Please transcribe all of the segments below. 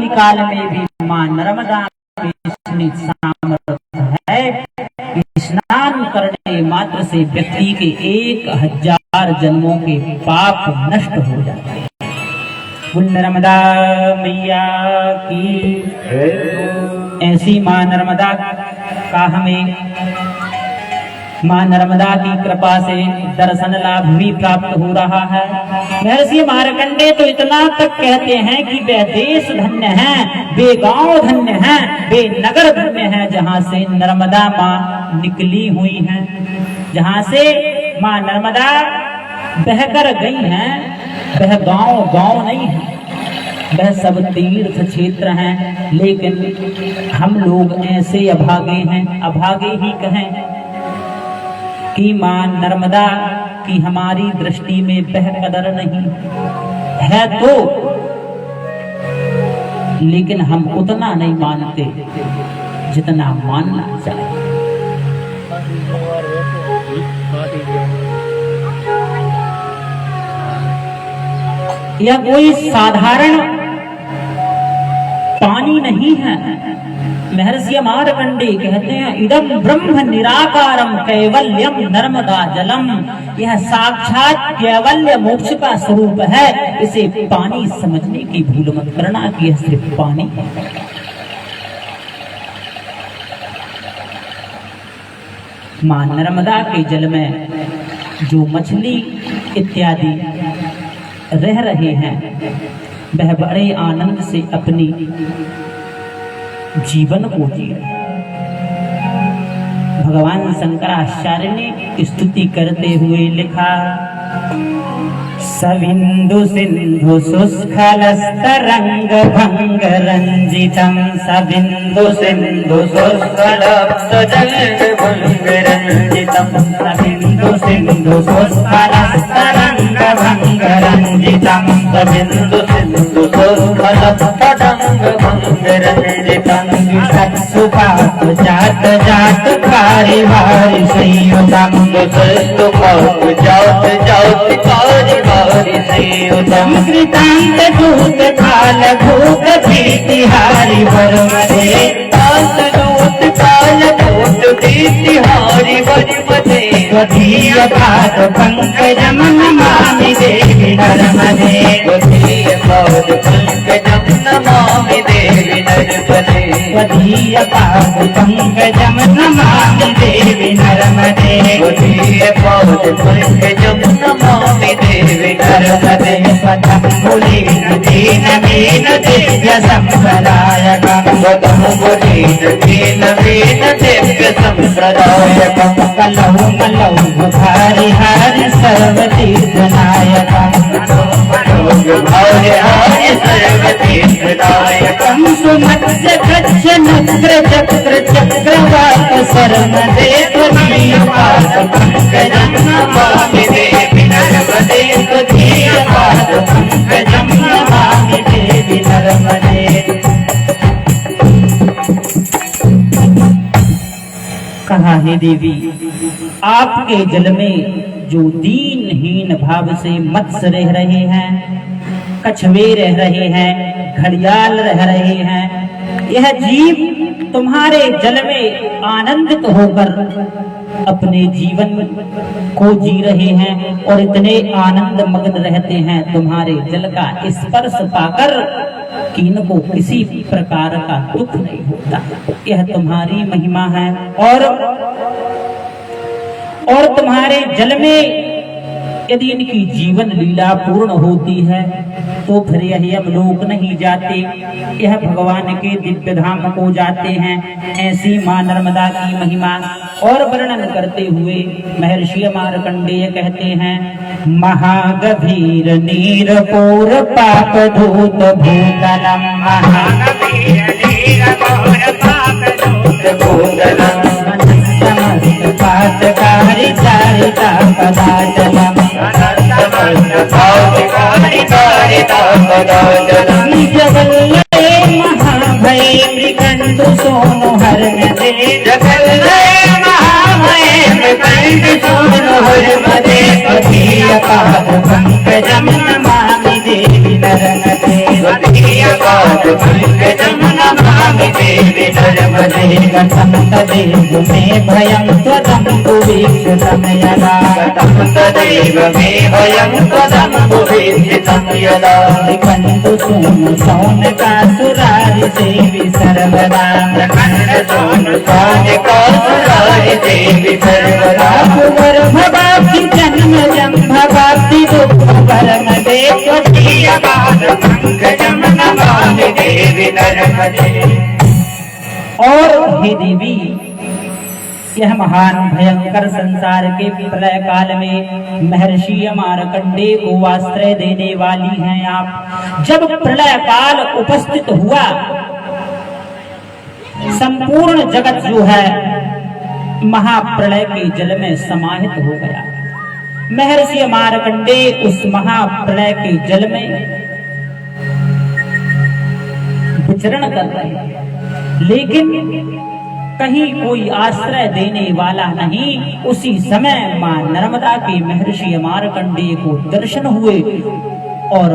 काल में भी मां नर्मदा में इतनी सामर्थ्य है कि स्नान करने मात्र से व्यक्ति के 1000 जन्मों के पाप नष्ट हो जाते हैं। बोल नर्मदा मैया की। ऐसी मां नर्मदा का हमें मां नर्मदा की कृपा से दर्शन लाभ भी प्राप्त हो रहा है। महर्षि मार्कंडेय तो इतना तक कहते हैं कि वे देश धन्य हैं, वे गांव धन्य हैं, वे नगर धन्य हैं जहां से नर्मदा मां निकली हुई हैं, जहां से मां नर्मदा बहकर गई हैं। वह गांव नहीं है, वह सब तीर्थ क्षेत्र हैं। लेकिन हम लोग ऐसे अभागे हैं, अभागे ही कहें कि मां नर्मदा की हमारी दृष्टि में वह कदर नहीं है तो, लेकिन हम उतना नहीं मानते जितना मानना चाहिए। यह कोई साधारण पानी नहीं है। महर्षि मार्कंडेय कहते हैं इदम ब्रह्म निराकारम कैवल्यम नर्मदा जलम। यह साक्षात कैवल्य मोक्ष का स्वरूप है। इसे पानी समझने की भूल मत करना कि यह सिर्फ पानी। मां नर्मदा के जल में जो मछली इत्यादि रह रहे हैं वह बड़े आनंद से अपनी जीवन को जी। भगवान शंकराचार्य ने स्तुति करते हुए लिखा सविंदु सिंधु शुष्कलस्तरंग भंग रंजितम। सविंदु सिंधु शुष्कलस्तरंग भंग रंजितम। सविंदु सिंधु शुष्कलस्तरंग भंग रंजितम। सविंदु सिंधु शुष्कलस्तरंग भंग रंजितम। सत्सुपात जात जात कारी भारी संयुतम। सत्सुपात जात जात कारी भारी संयुतम। कृतांत दूत काल भूत भीतिहारी वरमदे। कांत दूत काल भूत भीतिहारी वरमदे। स्वधीय पाद पंकजम नमामि देवी नर्मदे। स्वधीय पाद पंकजम नमामि देवी नर्मदे। स्वधीय पाद पंकजम नमामि देवी नर्मदे। स्वधीय पाद पंकजम नमामि देवी नर्मदे। स्वतंबुलीन दीन मीन दिव्य संप्रदायकम्। स्वतंबुलीन दीन मीन दिव्य संप्रदायकम्। कलौ मलौ भारि हरि सर्वतीर्थनायकम्। भारि हरि सर्वतीर्थनायकम्। सुमत्स्य कच्छ नग्र चक्र चक्रवाक शरणदे। त्वदीय पाद पंकजं नमामि देवी नर्मदे। त्वदीय पाद पंकजं नमामि देवी नर्मदे। कहा हे देवी आपके जल में जो दीनहीन भाव से मत्स्य रह रहे हैं, कछुए रह रहे हैं, घड़ियाल रह रहे हैं, यह जीव तुम्हारे जल में आनंदित होकर अपने जीवन को जी रहे हैं और इतने आनंद मग्न रहते हैं तुम्हारे जल का स्पर्श पाकर कि इनको किसी प्रकार का दुख नहीं होता। यह तुम्हारी महिमा है। और तुम्हारे जल में यदि इनकी जीवन लीला पूर्ण होती है तो फिर यह यमलोक नहीं जाते, यह भगवान के दिव्य धाम को जाते हैं। ऐसी मां नर्मदा की महिमा और वर्णन करते हुए महर्षि मार्कंडेय कहते हैं महागभीर नीरपोर पाप धूत भूतलम। महागभीर नीरपोर पाप धूत भूतलम। पातकारी चारिता पदाचलम। जगल्लये महाभय मृगंडु सोनु हरमदे। जगल्लये महाभय मृगंडु सोनु हरमदे। स्वधीय पाद पंकजं नमामि देवी नर्मदे। स्वधीय पाद नर्मदे गतं तदेव मे भयं त्वदम्बुवीक्षितं यदा गतं तदेव मे भयं त्वदम्बुवीक्षितं यदा कंदु सोनु सौनकासुरारि सेवि सर्वदा कंदु सौनकासुरारि सेवि सर्वदा गर्भवाप्ति जन्म जन्मवाप्ति दुःख परम दे त्वदीय पाद पंकजं नमामि देवी नर्मदे। और हे देवी, यह महान भयंकर संसार के प्रलय काल में महर्षि मार्कंडेय को आश्रय देने वाली हैं आप। जब प्रलय काल उपस्थित हुआ, संपूर्ण जगत जो है महाप्रलय के जल में समाहित हो गया। महर्षि मार्कंडेय उस महाप्रलय के जल में विचरण कर रहे हैं, लेकिन कहीं कोई आश्रय देने वाला नहीं। उसी समय मां नर्मदा के महर्षि मार्कंडेय को दर्शन हुए। और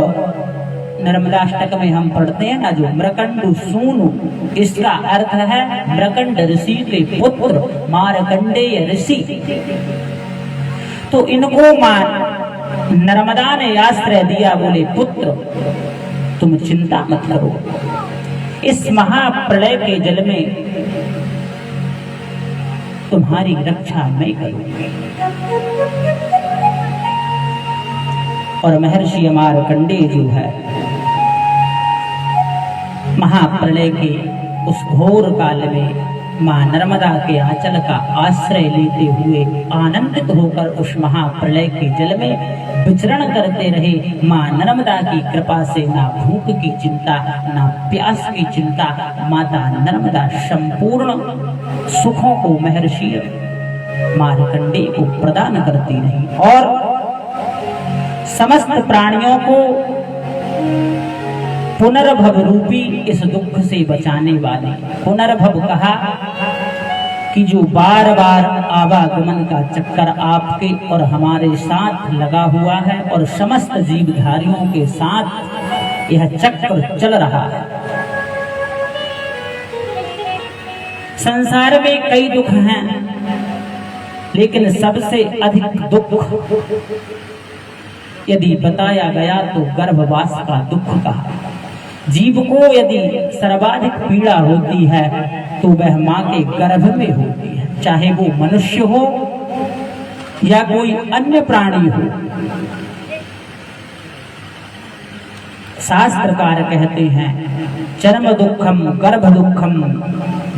नर्मदाष्टक में हम पढ़ते हैं ना, जो मृकंडु सूनु, इसका अर्थ है मृकंड ऋषि के पुत्र मार्कंडेय ऋषि। तो इनको मां नर्मदा ने आश्रय दिया, बोले पुत्र तुम चिंता मत करो, इस महाप्रलय के जल में तुम्हारी रक्षा मैं करूंगी। और महर्षि मार्कंडेय जो है महाप्रलय के उस घोर काल में मां नर्मदा के आंचल का आश्रय लेते हुए आनंदित होकर उस महाप्रलय के जल में विचरण करते रहे। मां नर्मदा की कृपा से ना भूख की चिंता, ना प्यास की चिंता, माता नर्मदा संपूर्ण सुखों को महर्षि मार्कंडेय को प्रदान करती रही और समस्त प्राणियों को पुनर्भव रूपी इस दुख से बचाने वाले। पुनर्भव कहा कि जो बार बार आवागमन का चक्कर आपके और हमारे साथ लगा हुआ है और समस्त जीवधारियों के साथ यह चक्र चल रहा है। संसार में कई दुख हैं, लेकिन सबसे अधिक दुख यदि बताया गया तो गर्भवास का दुख कहा। जीव को यदि सर्वाधिक पीड़ा होती है तो वह मां के गर्भ में होती है, चाहे वो मनुष्य हो या कोई अन्य प्राणी हो। शास्त्रकार कहते हैं चरम दुखम गर्भ दुखम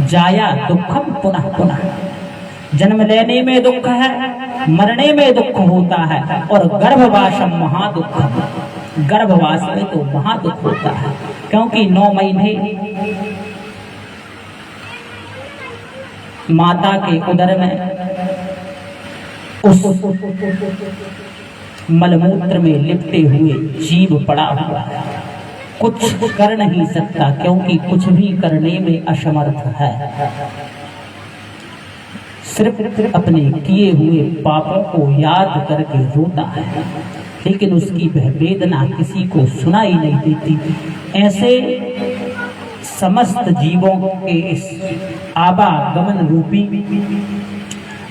जाया दुखम पुनः पुनः। जन्म लेने में दुख है, मरने में दुख होता है, और गर्भवासम महादुखम, गर्भवास में तो महादुख होता है, क्योंकि 9 महीने माता के उदर में उस मलमूत्र में लिपटे हुए जीव पड़ा हुआ है, कुछ कर नहीं सकता, क्योंकि कुछ भी करने में असमर्थ है। सिर्फ अपने किए हुए पापों को याद करके रोता है, लेकिन उसकी वह वेदना किसी को सुनाई नहीं देती। ऐसे समस्त जीवों के इस आवागमन रूपी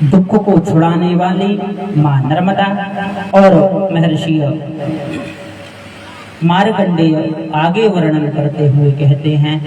दुख को छुड़ाने वाली मां नर्मदा और महर्षि मार्कंडेय आगे वर्णन करते हुए कहते हैं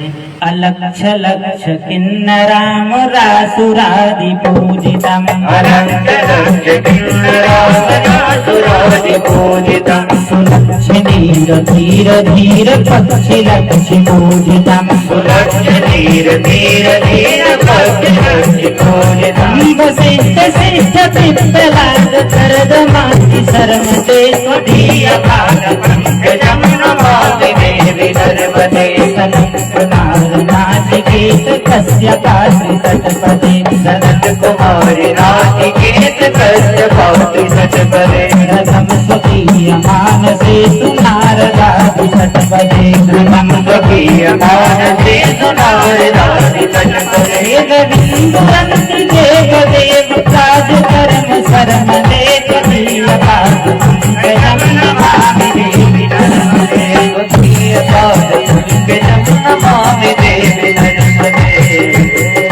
अलक्ष लक्ष किन्नराम रासुरादि पूजितम, अलक्ष लक्ष किन्नराम रासुरादि पूजितम, सुलक्ष धीर धीर धीर पक्षी लक्ष पूजितम, सुलक्ष धीर धीर धीर पक्षी लक्ष पूजितम, वशिष्ठ श्रेष्ठ पिप्पलाद करदमाति शर्म दे स्वधीय भाग पंकजम नमामि देवी नर्मदे, सनत कुमार नाचिकेत कश्यपाति षट्पदे, सनत कुमार नाचिकेत कश्यपाति षट्पदे, रथम स्वकीय मानसे सुनारदादि षट्पदे, रथम स्वकीय मानसे सुनारदादि षट्पदे, रविन्द्रंत देव देव काज कर्म शर्म दे त्वदीय भाग पंकजम नमामि देवी नर्मदे, त्वदीय भाग पंकजम नमामि देवी नर्मदे।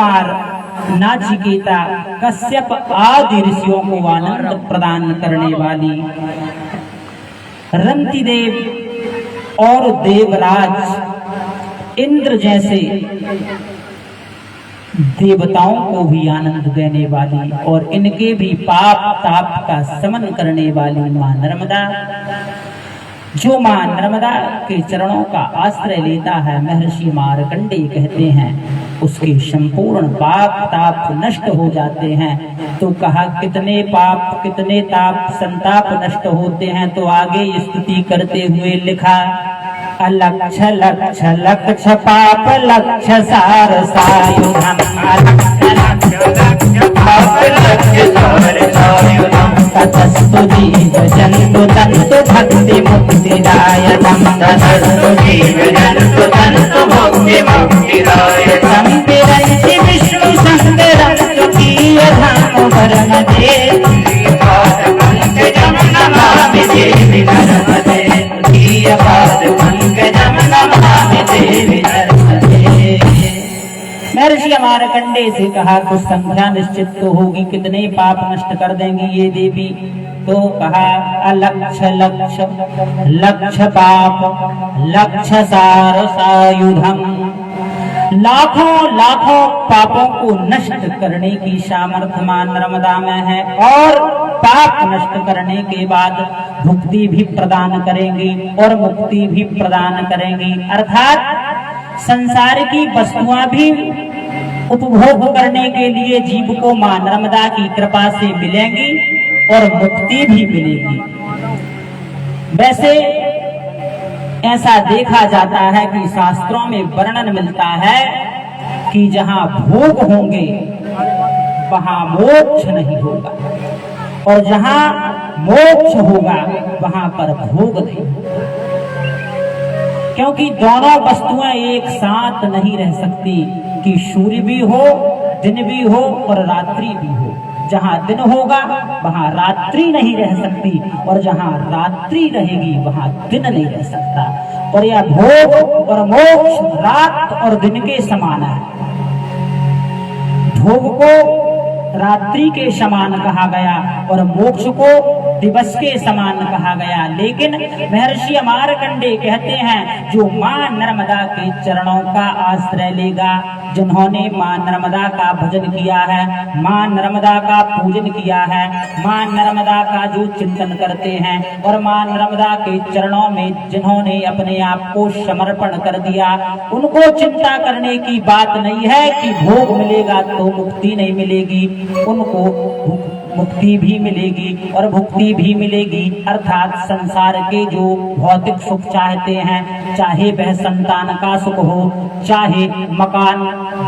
कुमार, नाचिकेता, कश्यप आदि ऋषियों को आनंद प्रदान करने वाली रंतिदेव और देवराज इंद्र जैसे देवताओं को भी आनंद देने वाली और इनके भी पाप ताप का शमन करने वाली मां नर्मदा, जो मां नर्मदा के चरणों का आश्रय लेता है, महर्षि मार्कंडेय कहते हैं उसके संपूर्ण पाप ताप नष्ट हो जाते हैं। तो कहा कितने पाप कितने ताप संताप नष्ट होते हैं, तो आगे स्तुति करते हुए लिखा, अलक्ष लक्ष लक्ष पाप लक्ष सार सायुधम, ततस्तु जीव जंतु तंतु भक्ति मुक्तिदायकम्, ततस्तु जीव जंतु तंतु भक्ति मुक्तिदायकम्, संविरंचि विष्णु शंकरं स्वकीय धाम परमते, श्रीपाद पंकजं नमामि देवी नर्मदे, श्रीपाद पंकजं नमामि देवी नर्मदे। महर्षि मार्कंडेय से कहा कुछ संख्या निश्चित तो होगी, कितने पाप नष्ट कर देंगी ये देवी। तो कहा अलक्ष लक्ष लक्ष पाप लक्ष सार सायुधम, लाखों लाखों पापों को नष्ट करने की सामर्थ्य मां नर्मदा में है और पाप नष्ट करने के बाद मुक्ति भी प्रदान करेंगी और मुक्ति भी प्रदान करेंगी, अर्थात संसार की वस्तुएं भी उपभोग करने के लिए जीव को मां नर्मदा की कृपा से मिलेंगी और मुक्ति भी मिलेगी। वैसे ऐसा देखा जाता है कि शास्त्रों में वर्णन मिलता है कि जहां भोग होंगे वहां मोक्ष नहीं होगा और जहां मोक्ष होगा वहां पर भोग नहीं, क्योंकि दोनों वस्तुएं एक साथ नहीं रह सकती कि सूर्य भी हो, दिन भी हो और रात्रि भी हो। जहां दिन होगा वहां रात्रि नहीं रह सकती और जहां रात्रि रहेगी वहां दिन नहीं रह सकता। और यह भोग और मोक्ष रात और दिन के समान है। भोग को रात्रि के समान कहा गया और मोक्ष को दिवस के समान कहा गया, लेकिन महर्षि मार्कंडेय कहते हैं जो मां नर्मदा के चरणों का आश्रय लेगा, जिन्होंने मां नर्मदा का भजन किया है, मां नर्मदा का पूजन किया है, मां नर्मदा का जो चिंतन करते हैं और मां नर्मदा के चरणों में जिन्होंने अपने आप को समर्पण कर दिया, उनको चिंता करने की बात नहीं है कि भोग मिलेगा तो मुक्ति नहीं मिलेगी, उनको मुक्ति भी मिलेगी और भुक्ति भी मिलेगी। अर्थात संसार के जो भौतिक सुख चाहते हैं, चाहे वह संतान का सुख हो, चाहे मकान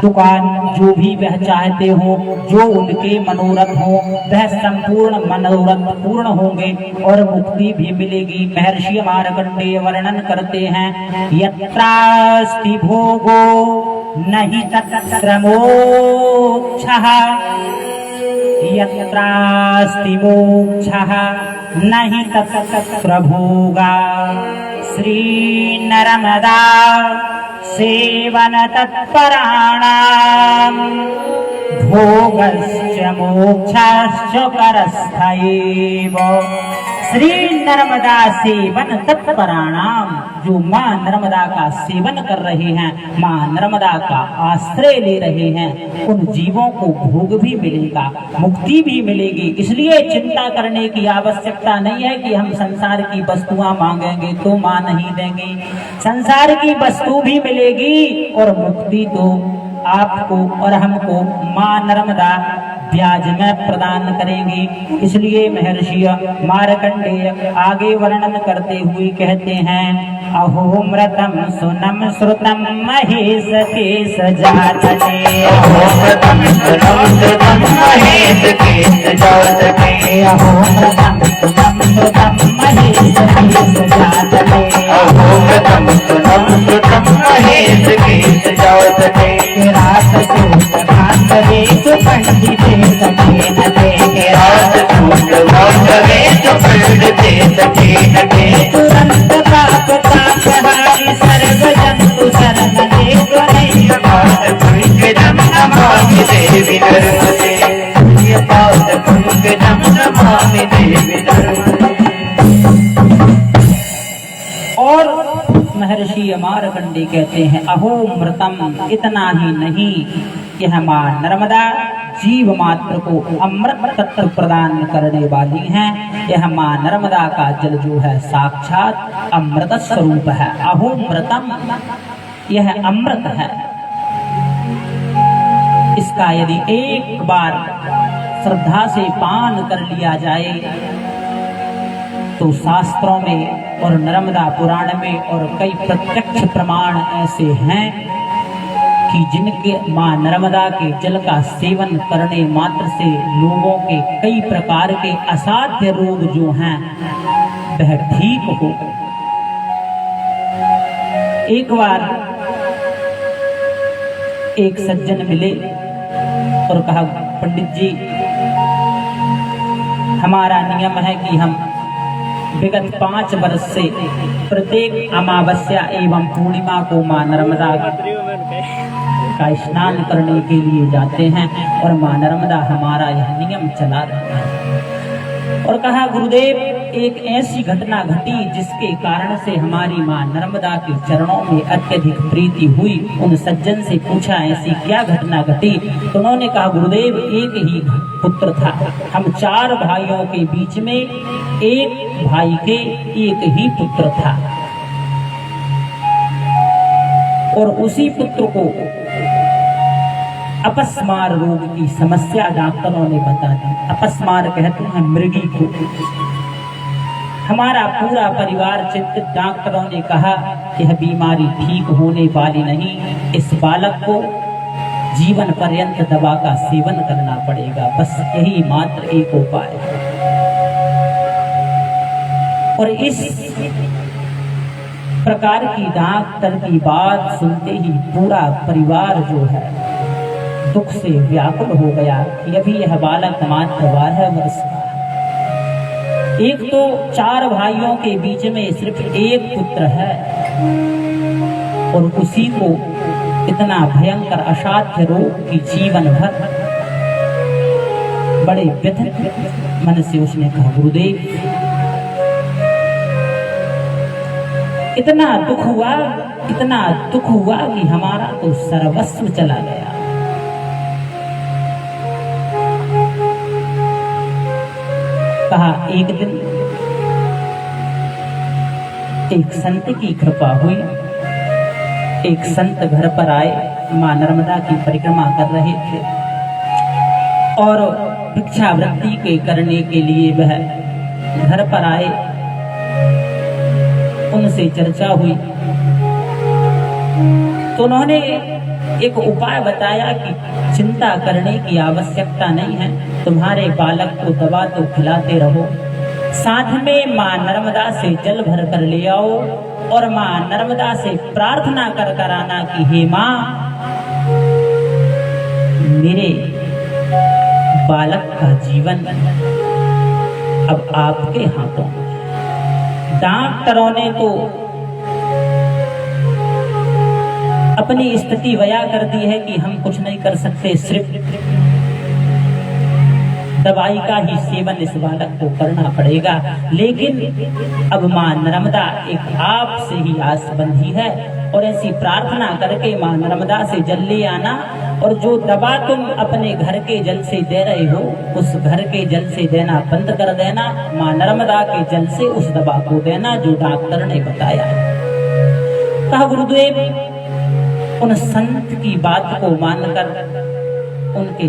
दुकान जो भी वह चाहते हो, जो उनके मनोरथ हो, वह संपूर्ण मनोरथ पूर्ण होंगे और मुक्ति भी मिलेगी। महर्षि मार्कंडेय वर्णन करते हैं, यत्रास्ति भोगो नहि तत्र मोक्षः, यत्रास्ति मोक्षः नहि तत्र भोगा, श्री नर्मदा सेवन तत्पराणाम् भोगश्च मोक्षश्च करस्थ एव। श्री नर्मदा सेवन तत्पराणाम, जो मां नर्मदा का सेवन कर रहे हैं, मां नर्मदा का आश्रय ले रहे हैं, उन जीवों को भोग भी मिलेगा, मुक्ति भी मिलेगी। इसलिए चिंता करने की आवश्यकता नहीं है कि हम संसार की वस्तुएं मांगेंगे तो मां नहीं देंगी। संसार की वस्तु भी मिलेगी और मुक्ति तो आपको और हमको मां नर्मदा ब्याज में प्रदान करेंगी। इसलिए महर्षि मार्कंडेय आगे वर्णन करते हुए कहते हैं, अहो मृतम सुनम श्रुतम महेश केश जातने, अहो मृतम सुनम श्रुतम महेश केश जातने, अहो मृतम सुनम श्रुतम महेश केश जातने, अहो मृतम सुनम श्रुतम महेश केश जातने, रात को भात वे तो पंडिते सखे नटे, रात को भात वे तो पंडिते सखे नटे, तुरंत पाप ताप हारी सर्व जंतु शरण देव नहीं, पाप पंकजं नमामि स्वामी देवी धर्म। और महर्षि अमारकंडी कहते हैं, अहो मृतम, इतना ही नहीं, यह मां नर्मदा जीव मात्र को अमृत तत्व प्रदान करने वाली हैं। यह मां नर्मदा का जल जो है साक्षात अमृत स्वरूप है। अहो मृतम, यह अमृत है। इसका यदि एक बार श्रद्धा से पान कर लिया जाए तो शास्त्रों में और नर्मदा पुराण में और कई प्रत्यक्ष प्रमाण ऐसे हैं कि जिनके मां नर्मदा के जल का सेवन करने मात्र से लोगों के कई प्रकार के असाध्य रोग जो हैं वह ठीक हो। एक बार एक सज्जन मिले और कहा, पंडित जी, हमारा नियम है कि हम विगत 5 वर्ष से प्रत्येक अमावस्या एवं पूर्णिमा को मां नर्मदा का स्नान करने के लिए जाते हैं और मां नर्मदा हमारा यह नियम चला रहा है। और कहा, गुरुदेव, एक ऐसी घटना घटी जिसके कारण से हमारी मां नर्मदा के चरणों में अत्यधिक प्रीति हुई। उन सज्जन से पूछा, ऐसी क्या घटना घटी? तो उन्होंने कहा, गुरुदेव, एक ही पुत्र था। हम 4 भाइयों के बीच में एक भाई के एक ही पुत्र था और उसी पुत्र को अपस्मार रोग की समस्या डॉक्टरों ने बता दी। अपस्मार कहते हैं मृगी को। हमारा पूरा परिवार चिंतित। डॉक्टरों ने कहा, यह बीमारी ठीक होने वाली नहीं, इस बालक को जीवन पर्यंत दवा का सेवन करना पड़ेगा, बस यही मात्र एक उपाय है। और इस प्रकार की डॉक्टर की बात सुनते ही पूरा परिवार जो है दुख से व्याकुल हो गया कि अभी यह बालक मात्र 12 वर्ष का। एक तो 4 भाइयों के बीच में सिर्फ एक पुत्र है और उसी को इतना भयंकर असाध्य रोग की जीवन भर। बड़े व्यथित मन से उसने कहा, गुरुदेव, इतना दुख हुआ कि हमारा तो सर्वस्व चला गया। कहा, एक दिन एक संत की कृपा हुई। एक संत घर पर आए, मां नर्मदा की परिक्रमा कर रहे थे और भिक्षावृत्ति के करने के लिए वह घर पर आए। उनसे चर्चा हुई तो उन्होंने एक उपाय बताया कि चिंता करने की आवश्यकता नहीं है, तुम्हारे बालक को दवा तो खिलाते रहो, साथ में मां नर्मदा से जल भर कर ले आओ और मां नर्मदा से प्रार्थना कर कर आना कि हे मां, मेरे बालक का जीवन अब आपके हाथों में। डॉक्टरों ने तो अपनी स्थिति बयां कर दी है कि हम कुछ नहीं कर सकते, सिर्फ दवाई का ही सेवन इस बालक को करना पड़ेगा। लेकिन अब मां नर्मदा एक आप से ही आस बंधी है और ऐसी प्रार्थना करके मां नर्मदा से जल ले आना और जो दवा तुम अपने घर के जल से दे रहे हो उस घर के जल से देना बंद कर देना, मां नर्मदा के जल से उस दवा को देना जो डॉक्टर ने बताया। कहा, गुरुदेव, उन संत की बात को मानकर उनके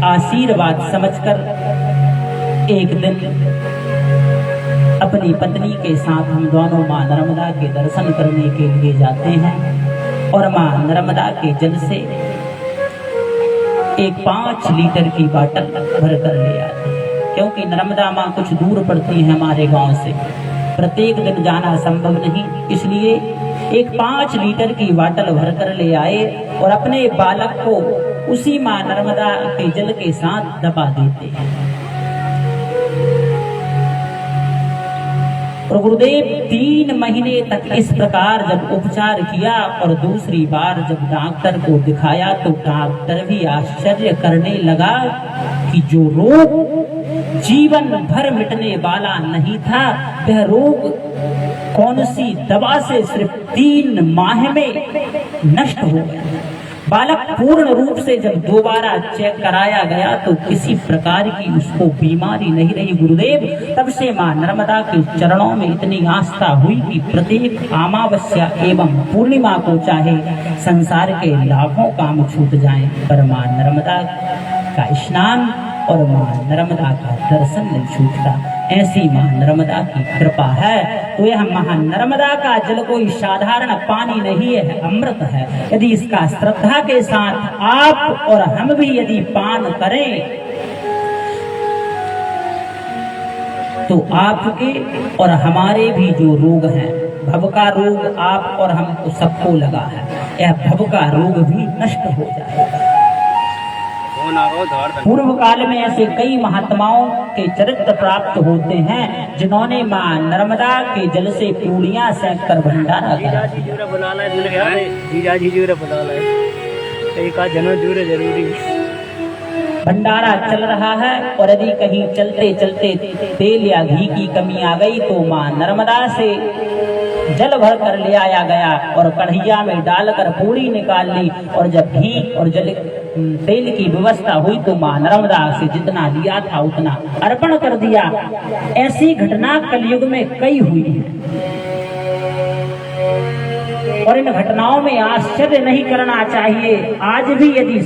आशीर्वाद समझकर एक दिन अपनी पत्नी के साथ हम दोनों मां नर्मदा के दर्शन करने के लिए जाते हैं और मां नर्मदा के जल से एक 5 लीटर की बाटल भर कर ले आते हैं, क्योंकि नर्मदा मां कुछ दूर पड़ती है हमारे गांव से, प्रत्येक दिन जाना संभव नहीं, इसलिए एक 5 लीटर की बाटल भर कर ले आए और अपने बालक को उसी मां नर्मदा के जल के साथ दबा देते हैं। और गुरुदेव 3 महीने तक इस प्रकार जब उपचार किया और दूसरी बार जब डॉक्टर को दिखाया तो डॉक्टर भी आश्चर्य करने लगा कि जो रोग जीवन भर मिटने वाला नहीं था। वह रोग कौन सी दवा से सिर्फ 3 माह में नष्ट हो गया। बालक पूर्ण रूप से जब दोबारा चेक कराया गया तो किसी प्रकार की उसको बीमारी नहीं रही। गुरुदेव, तब से मां नर्मदा के चरणों में इतनी आस्था हुई कि प्रत्येक अमावस्या एवं पूर्णिमा को चाहे संसार के लाखों काम छूट जाएं, पर मां नर्मदा का स्नान और मां नर्मदा का दर्शन नहीं छूटता। ऐसी मां नर्मदा की कृपा है। तो यह महा नर्मदा का जल कोई साधारण पानी नहीं है, अमृत है। यदि इसका श्रद्धा के साथ आप और हम भी यदि पान करें तो आपके और हमारे भी जो रोग हैं, भव का रोग आप और हमको सबको लगा है, यह भव का रोग भी नष्ट हो जाएगा। पूर्व काल में ऐसे कई महात्माओं के चरित्र प्राप्त होते हैं जिन्होंने मां नर्मदा के जल से पूड़ियां सेक कर भंडारा करा। भंडारा चल रहा है और यदि कहीं चलते चलते तेल या घी की कमी आ गई तो मां नर्मदा से जल भर कर ले आया गया और कढ़ैया में डालकर पूरी निकाल ली। और जब घी और तेल की व्यवस्था हुई तो मां नर्मदा से जितना लिया था उतना अर्पण कर दिया। ऐसी घटना कलयुग में कई हुई है और इन घटनाओं में आश्चर्य नहीं करना चाहिए। आज भी यदि